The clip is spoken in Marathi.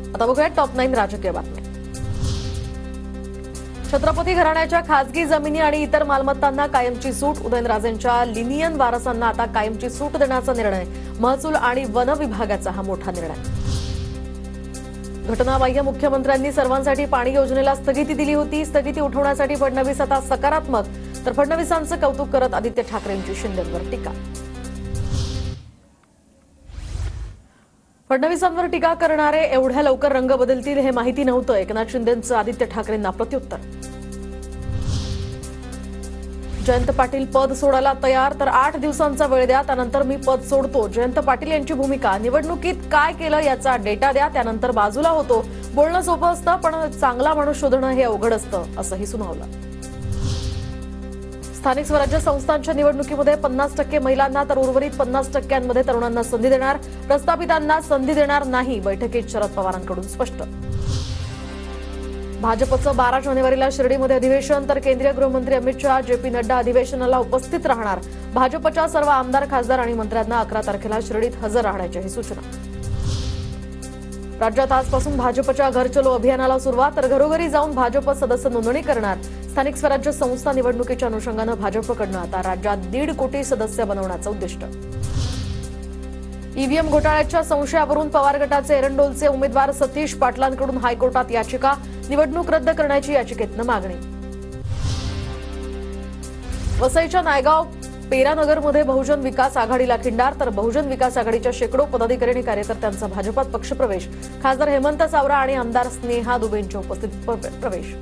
आता बघूया टॉप 9 राजकीय बातम्या। छत्रपती घराण्याच्या खासगी जमिनी आणि इतर मालमत्तांना कायमची सूट। उदयनराजेंच्या लिनियन वारसांना आता कायमची सूट देण्याचा निर्णय। महसूल आणि वन विभागाचा हा मोठा निर्णय। घटनाबाह्य मुख्यमंत्र्यांनी सर्वांसाठी पाणी योजनेला स्थगिती दिली होती। स्थगिती उठवण्यासाठी फडणवीस आता सकारात्मक, तर फडणवीसांचं कौतुक करत आदित्य ठाकरेंची शिंदेंवर टीका। फडणवीसांवर टीका करणारे एवढ्या लवकर रंग बदलतील हे माहिती नव्हतं। एकनाथ शिंदेंचं आदित्य ठाकरेंना प्रत्युत्तर। जयंत पाटील पद सोडायला तयार, तर 8 दिवसांचा वेळ द्या, त्यानंतर मी पद सोडतो। जयंत पाटील यांची भूमिका, निवडणुकीत काय केलं याचा डेटा द्या, त्यानंतर बाजूला होतो। बोलणं सोपं असतं, पण चांगला माणूस शोधणं हे अवघड असतं, असंही सुनावलं। स्थानिक स्वराज्य संस्थांच्या निवडणुकीमध्ये 50% महिलांना, तर उर्वरित 50%मध्ये तरुणांना संधी देणार। प्रस्थापितांना संधी देणार नाही, बैठकीत शरद पवारांकडून स्पष्ट। भाजपचं 12 जानेवारीला शिर्डीमध्ये अधिवेशन, तर केंद्रीय गृहमंत्री अमित शहा, जेपी नड्डा अधिवेशनाला उपस्थित राहणार। भाजपच्या सर्व आमदार, खासदार आणि मंत्र्यांना 11 तारखेला शिर्डीत हजर राहण्याची सूचना। राज्यात आजपासून भाजपच्या घर चलो अभियानाला सुरुवात, तर घरोघरी जाऊन भाजप सदस्य नोंदणी करणार। स्थानिक स्वराज्य संस्था निवडणुकीच्या अनुषंगानं भाजपकडनं आता राज्यात 1.5 कोटी सदस्य बनवण्याचं उद्दिष्ट। ईव्हीएम घोटाळ्याच्या संशयावरून पवार गटाचे एरंडोलचे उमेदवार सतीश पाटलांकडून हायकोर्टात याचिका। निवडणूक रद्द करण्याची याचिकेतनं मागणी। वसईच्या नायगाव पेरानगरमध्ये बहुजन विकास आघाडीला खिंडार, तर बहुजन विकास आघाडीच्या शेकडो पदाधिकारी आणि कार्यकर्त्यांचा भाजपात पक्षप्रवेश। खासदार हेमंत सावरा आणि आमदार स्नेहा दुबेंच्या उपस्थितीत प्रवेश।